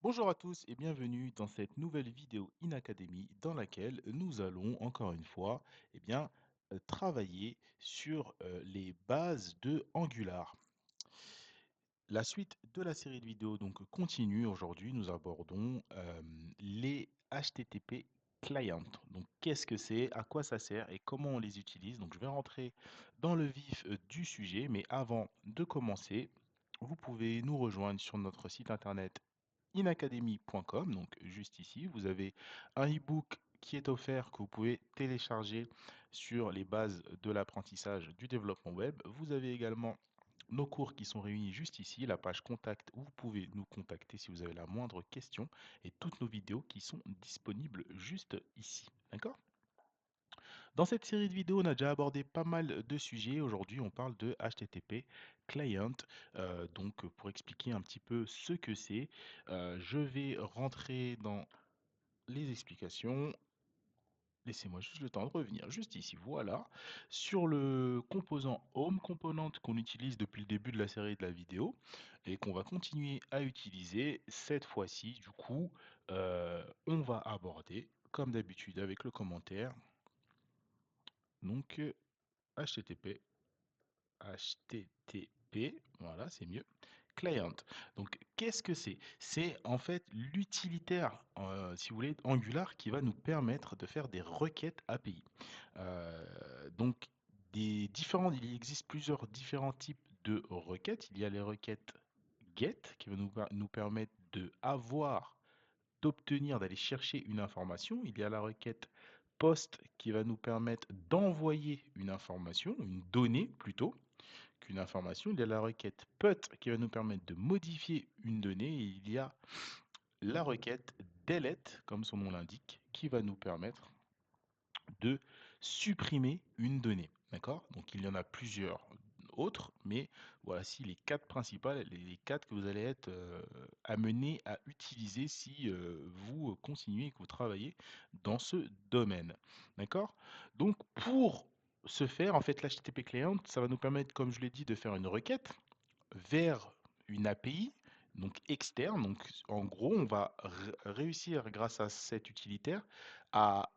Bonjour à tous et bienvenue dans cette nouvelle vidéo InAcademy dans laquelle nous allons encore une fois travailler sur les bases de Angular. La suite de la série de vidéos donc continue. Aujourd'hui, nous abordons les HTTP clients. Donc, qu'est-ce que c'est, à quoi ça sert et comment on les utilise. Donc, je vais rentrer dans le vif du sujet, mais avant de commencer, vous pouvez nous rejoindre sur notre site internet inacademy.com. Donc, juste ici, vous avez un e-book qui est offert que vous pouvez télécharger sur les bases de l'apprentissage du développement web. Vous avez également nos cours qui sont réunis juste ici, la page contact où vous pouvez nous contacter si vous avez la moindre question et toutes nos vidéos qui sont disponibles juste ici. D'accord? Dans cette série de vidéos, on a déjà abordé pas mal de sujets. Aujourd'hui, on parle de HTTP Client. Donc, pour expliquer un petit peu ce que c'est, je vais rentrer dans les explications. Laissez-moi juste le temps de revenir juste ici, voilà, sur le composant Home Component qu'on utilise depuis le début de la série de la vidéo et qu'on va continuer à utiliser cette fois-ci. Du coup, on va aborder, comme d'habitude avec le commentaire, donc HTTP, HTTP, voilà, c'est mieux. Client. Donc, qu'est-ce que c'est? C'est en fait l'utilitaire, si vous voulez, Angular qui va nous permettre de faire des requêtes API. Donc, il existe plusieurs différents types de requêtes. Il y a les requêtes GET qui vont nous permettre d'obtenir, d'aller chercher une information. Il y a la requête POST qui va nous permettre d'envoyer une information, une donnée plutôt qu'une information. Il y a la requête PUT qui va nous permettre de modifier une donnée. Et il y a la requête delete, comme son nom l'indique, qui va nous permettre de supprimer une donnée. D'accord? Donc il y en a plusieurs autres, mais voici les quatre principales, les quatre que vous allez être amenés à utiliser si vous continuez et que vous travaillez dans ce domaine. D'accord? Donc pour ce faire, en fait, l'HTTP client, ça va nous permettre, comme je l'ai dit, de faire une requête vers une API, donc externe. Donc en gros, on va réussir grâce à cet utilitaire à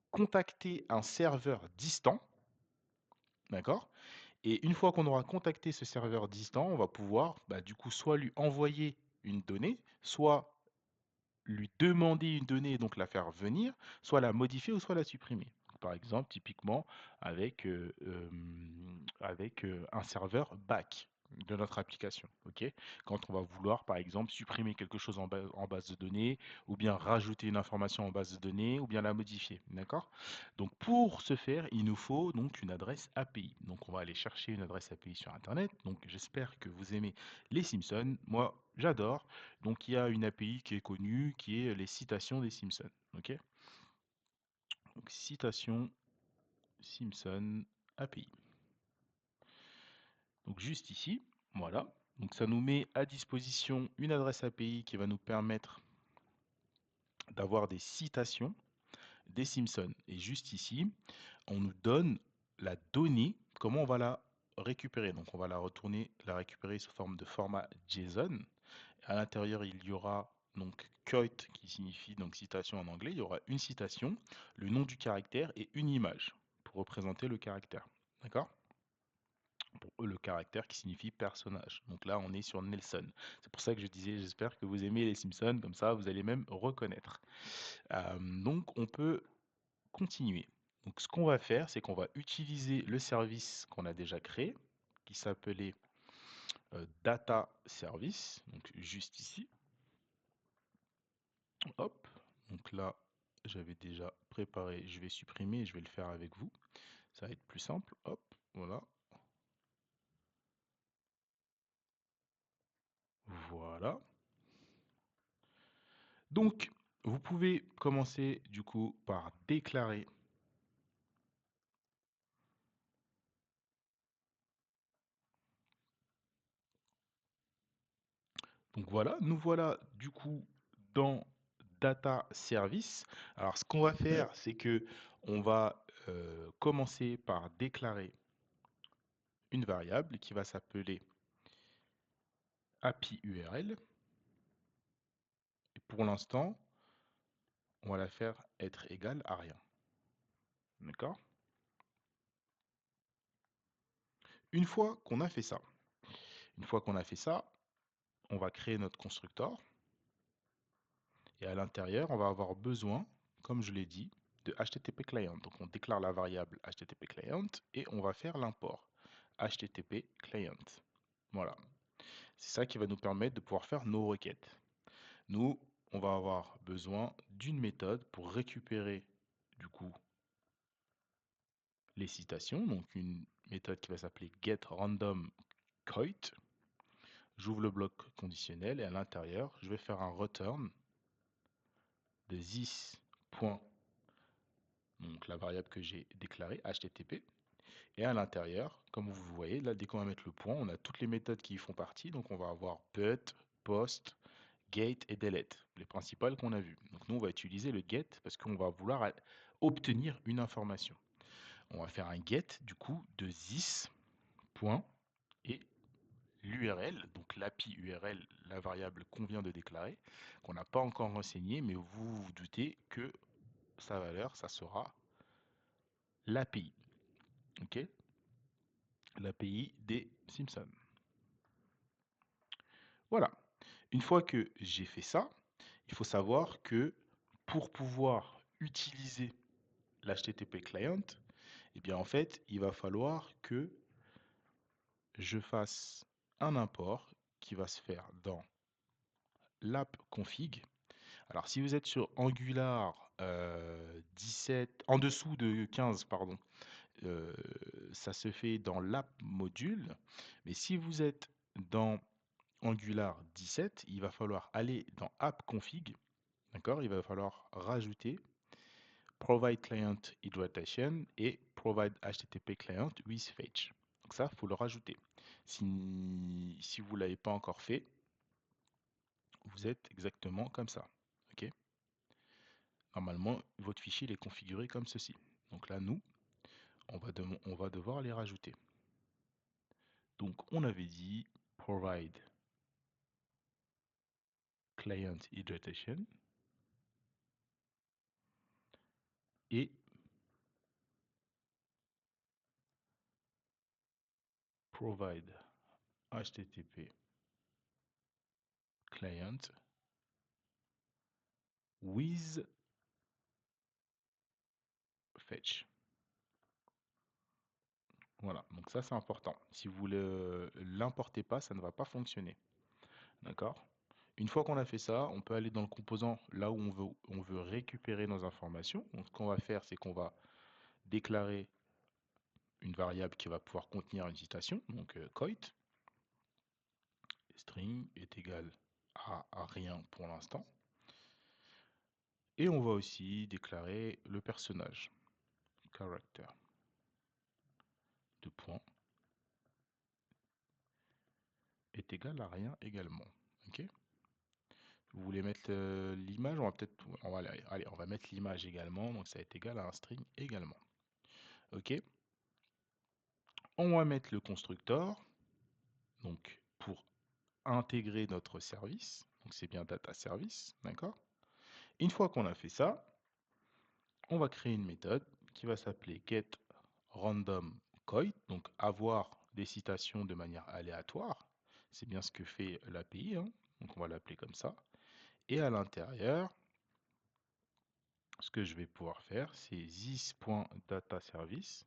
contacter un serveur distant, d'accord? Et une fois qu'on aura contacté ce serveur distant, on va pouvoir du coup soit lui envoyer une donnée, soit lui demander une donnée et donc la faire venir, soit la modifier ou soit la supprimer. Par exemple, typiquement avec un serveur back de notre application. Ok, quand on va vouloir, par exemple, supprimer quelque chose en base de données, ou bien rajouter une information en base de données, ou bien la modifier. D'accord? Donc, pour ce faire, il nous faut donc une adresse API. Donc, on va aller chercher une adresse API sur Internet. Donc, j'espère que vous aimez les Simpsons. Moi, j'adore. Donc il y a une API qui est connue, qui est les citations des Simpsons. Ok? Donc citation Simpson API. Donc juste ici, voilà. Donc ça nous met à disposition une adresse API qui va nous permettre d'avoir des citations des Simpsons. Et juste ici, on nous donne la donnée, comment on va la récupérer. Donc on va la récupérer sous forme de format JSON. À l'intérieur, il y aura donc quote qui signifie donc citation en anglais. Il y aura une citation, le nom du caractère et une image pour représenter le caractère. D'accord? Pour eux, le caractère qui signifie personnage. Donc là, on est sur Nelson. C'est pour ça que je disais, j'espère que vous aimez les Simpsons, comme ça, vous allez même reconnaître. Donc, on peut continuer. Donc, ce qu'on va faire, c'est qu'on va utiliser le service qu'on a déjà créé, qui s'appelait Data Service, donc juste ici. Hop, donc là, j'avais déjà préparé, je vais supprimer, je vais le faire avec vous. Ça va être plus simple. Hop, voilà. Voilà. Donc, vous pouvez commencer du coup par déclarer. Donc voilà, nous voilà du coup dans Data Service. Alors, ce qu'on va faire, c'est que on va commencer par déclarer une variable qui va s'appeler API URL. Et pour l'instant, on va la faire être égale à rien. D'accord? Une fois qu'on a fait ça, on va créer notre constructeur. Et à l'intérieur, on va avoir besoin, comme je l'ai dit, de HTTP client. Donc on déclare la variable HTTP client et on va faire l'import HTTP client. Voilà. C'est ça qui va nous permettre de pouvoir faire nos requêtes. Nous, on va avoir besoin d'une méthode pour récupérer du coup les citations. Donc une méthode qui va s'appeler getRandomCoit. J'ouvre le bloc conditionnel et à l'intérieur, je vais faire un return de this. Donc la variable que j'ai déclarée, HTTP. Et à l'intérieur, comme vous voyez, là, dès qu'on va mettre le point, on a toutes les méthodes qui y font partie. Donc on va avoir put, post, get et delete, les principales qu'on a vues. Donc nous, on va utiliser le get parce qu'on va vouloir obtenir une information. On va faire un get, du coup, de this, point, et l'URL, donc l'API URL, la variable qu'on vient de déclarer, qu'on n'a pas encore renseignée, mais vous vous doutez que sa valeur, ça sera l'API. OK? L'API des Simpsons. Voilà. Une fois que j'ai fait ça, il faut savoir que pour pouvoir utiliser l'HTTP client, eh bien en fait, il va falloir que je fasse un import qui va se faire dans l'app config. Alors si vous êtes sur Angular 17, en dessous de 15, pardon, euh, ça se fait dans l'app module. Mais si vous êtes dans Angular 17, il va falloir aller dans app config. D'accord? Il va falloir rajouter provide client hydratation et provide HTTP client with fetch. Donc ça, il faut le rajouter. Si vous ne l'avez pas encore fait, vous êtes exactement comme ça. OK? Normalement, votre fichier il est configuré comme ceci. Donc là, nous, on va devoir les rajouter. Donc, on avait dit provide client hydratation et provide HTTP client with fetch. Voilà, donc ça c'est important. Si vous ne l'importez pas, ça ne va pas fonctionner. D'accord? Une fois qu'on a fait ça, on peut aller dans le composant là où on veut récupérer nos informations. Donc ce qu'on va faire, c'est qu'on va déclarer une variable qui va pouvoir contenir une citation, donc coit, string est égal à rien pour l'instant. Et on va aussi déclarer le personnage, character, de point, est égal à rien également. Ok? Vous voulez mettre l'image? On va peut-être, allez, on va mettre l'image également, donc ça est égal à un string également. Ok? On va mettre le constructeur, donc pour intégrer notre service, donc c'est bien data service, d'accord? Une fois qu'on a fait ça, on va créer une méthode qui va s'appeler getRandomCoit, donc avoir des citations de manière aléatoire. C'est bien ce que fait l'API, hein, donc on va l'appeler comme ça. Et à l'intérieur, ce que je vais pouvoir faire, c'est this.dataService.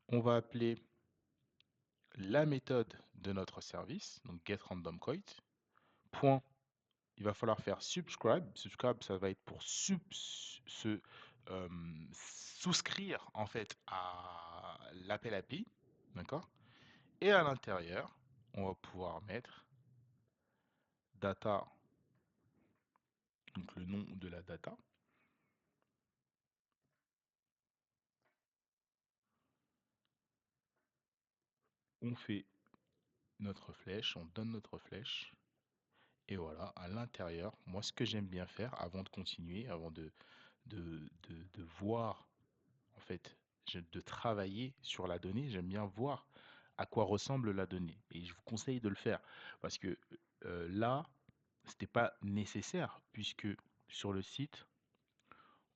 On va appeler la méthode de notre service, donc getRandomCoit. Point, il va falloir faire subscribe. Subscribe, ça va être pour souscrire en fait à l'appel API, d'accord? Et à l'intérieur, on va pouvoir mettre data, donc le nom de la data. On fait notre flèche, on donne notre flèche Et voilà, à l'intérieur, moi, ce que j'aime bien faire avant de continuer, avant de voir, en fait, de travailler sur la donnée, j'aime bien voir à quoi ressemble la donnée. Et je vous conseille de le faire parce que là, c'était pas nécessaire puisque sur le site,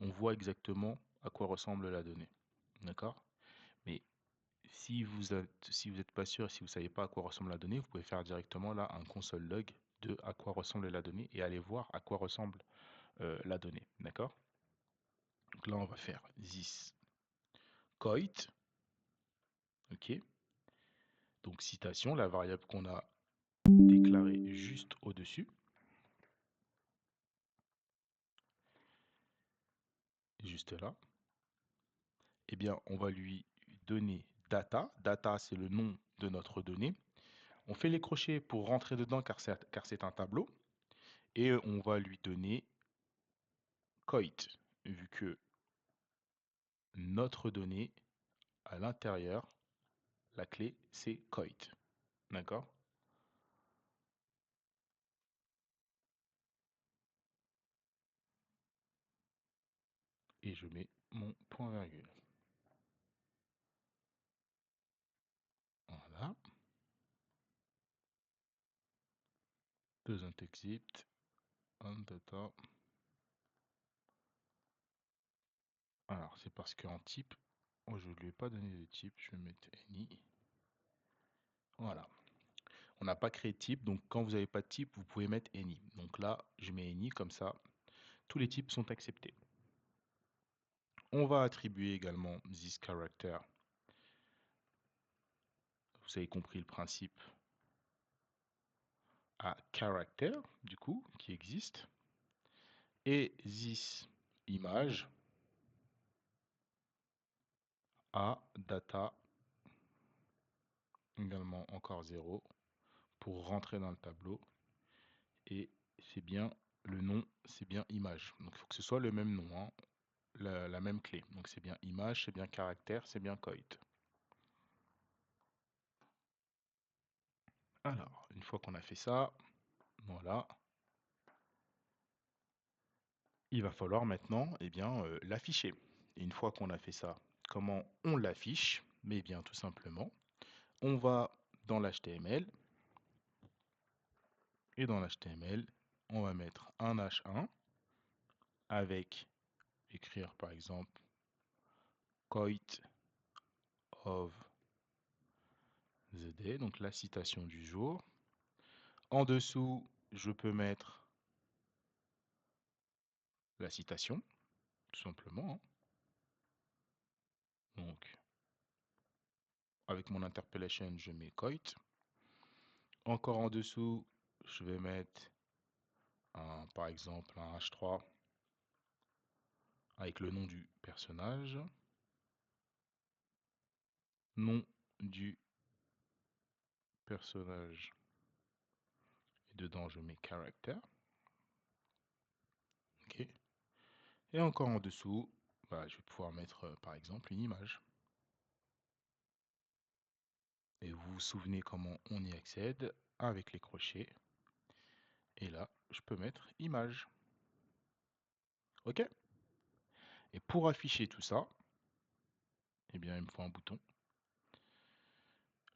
on voit exactement à quoi ressemble la donnée. D'accord? Mais si vous êtes pas sûr, si vous savez pas à quoi ressemble la donnée, vous pouvez faire directement là un console log de à quoi ressemble la donnée et aller voir à quoi ressemble la donnée. D'accord? Donc là, on va faire this coit. OK? Donc citation, la variable qu'on a déclarée juste au-dessus. Juste là. Eh bien, on va lui donner data. Data, c'est le nom de notre donnée. On fait les crochets pour rentrer dedans car c'est un tableau. Et on va lui donner coit, vu que notre donnée à l'intérieur, la clé, c'est coit. D'accord? Et je mets mon point virgule. Voilà. Doesn't exist on data. Alors, c'est parce qu'en type, moi je ne lui ai pas donné de type, je vais mettre any. Voilà. On n'a pas créé de type, donc quand vous n'avez pas de type, vous pouvez mettre any. Donc là, je mets any, comme ça, tous les types sont acceptés. On va attribuer également this character. Vous avez compris le principe à character, du coup, qui existe. Et this image à data, également encore 0, pour rentrer dans le tableau. Et c'est bien le nom, c'est bien image. Donc il faut que ce soit le même nom, hein, la même clé. Donc c'est bien image, c'est bien caractère, c'est bien coit. Alors, une fois qu'on a fait ça, voilà, il va falloir maintenant eh bien, l'afficher. Et une fois qu'on a fait ça, comment on l'affiche? Mais bien tout simplement, on va dans l'HTML et dans l'HTML, on va mettre un H1 avec écrire par exemple coit of the day, donc la citation du jour. En dessous, je peux mettre la citation, tout simplement, hein. Donc, avec mon interpellation, je mets coit. Encore en dessous, je vais mettre, par exemple, un H3 avec le nom du personnage. Nom du personnage. Et dedans, je mets character. OK. Et encore en dessous, bah, je vais pouvoir mettre, par exemple, une image. Et vous vous souvenez comment on y accède avec les crochets. Et là, je peux mettre image. OK? Et pour afficher tout ça, eh bien, il me faut un bouton.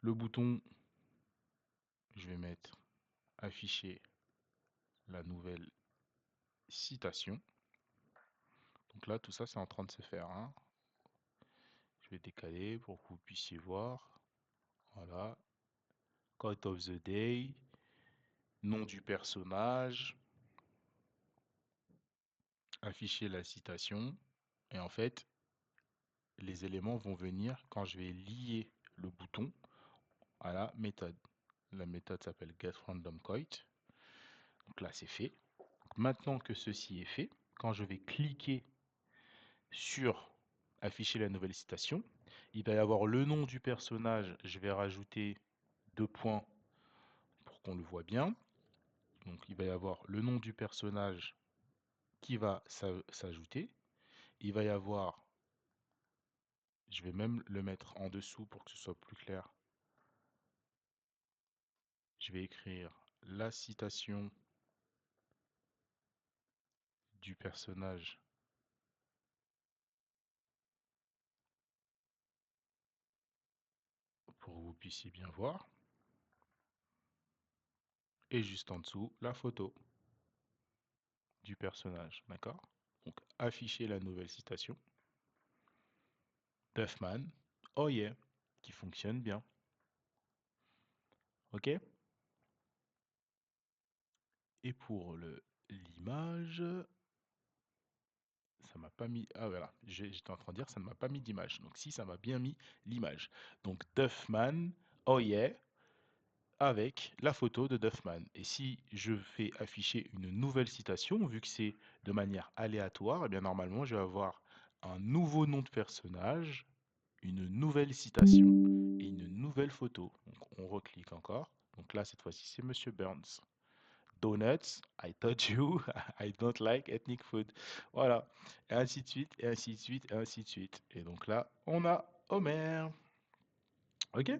Le bouton, je vais mettre afficher la nouvelle citation. Donc là, tout ça, c'est en train de se faire, hein. Je vais décaler pour que vous puissiez voir. Voilà. Quote of the day. Nom du personnage. Afficher la citation. Et en fait, les éléments vont venir quand je vais lier le bouton à la méthode. La méthode s'appelle getRandomQuote. Donc là, c'est fait. Donc maintenant que ceci est fait, quand je vais cliquer sur afficher la nouvelle citation, il va y avoir le nom du personnage. Je vais rajouter 2 points pour qu'on le voit bien. Donc il va y avoir le nom du personnage qui va s'ajouter. Il va y avoir, je vais même le mettre en dessous pour que ce soit plus clair. Je vais écrire la citation du personnage pour que vous puissiez bien voir. Et juste en dessous, la photo du personnage, d'accord? Donc, afficher la nouvelle citation. Duffman, oh yeah, qui fonctionne bien. Ok? Et pour l'image, ça m'a pas mis. Ah voilà, j'étais en train de dire ça ne m'a pas mis d'image. Donc si ça m'a bien mis l'image. Donc Duffman, oh yeah, avec la photo de Duffman. Et si je fais afficher une nouvelle citation, vu que c'est de manière aléatoire, eh bien normalement je vais avoir un nouveau nom de personnage, une nouvelle citation et une nouvelle photo. Donc on reclique encore. Donc là cette fois-ci c'est Monsieur Burns. Donuts, I told you, I don't like ethnic food. Voilà, et ainsi de suite, et ainsi de suite, et ainsi de suite. Et donc là, on a Homer. Ok?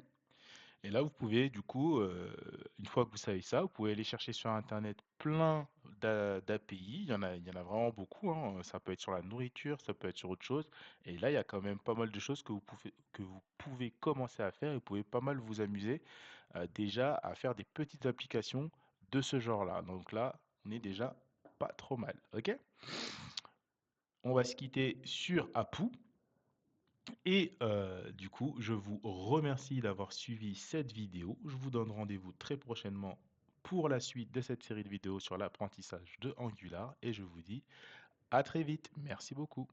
Et là, vous pouvez, du coup, une fois que vous savez ça, vous pouvez aller chercher sur Internet plein d'API. Il y en a vraiment beaucoup, hein. Ça peut être sur la nourriture, ça peut être sur autre chose. Et là, il y a quand même pas mal de choses que vous pouvez commencer à faire. Et vous pouvez pas mal vous amuser déjà à faire des petites applications de ce genre-là. Donc là, on est déjà pas trop mal. Ok? On va se quitter sur Apu. Et du coup, je vous remercie d'avoir suivi cette vidéo. Je vous donne rendez-vous très prochainement pour la suite de cette série de vidéos sur l'apprentissage de Angular. Et je vous dis à très vite. Merci beaucoup.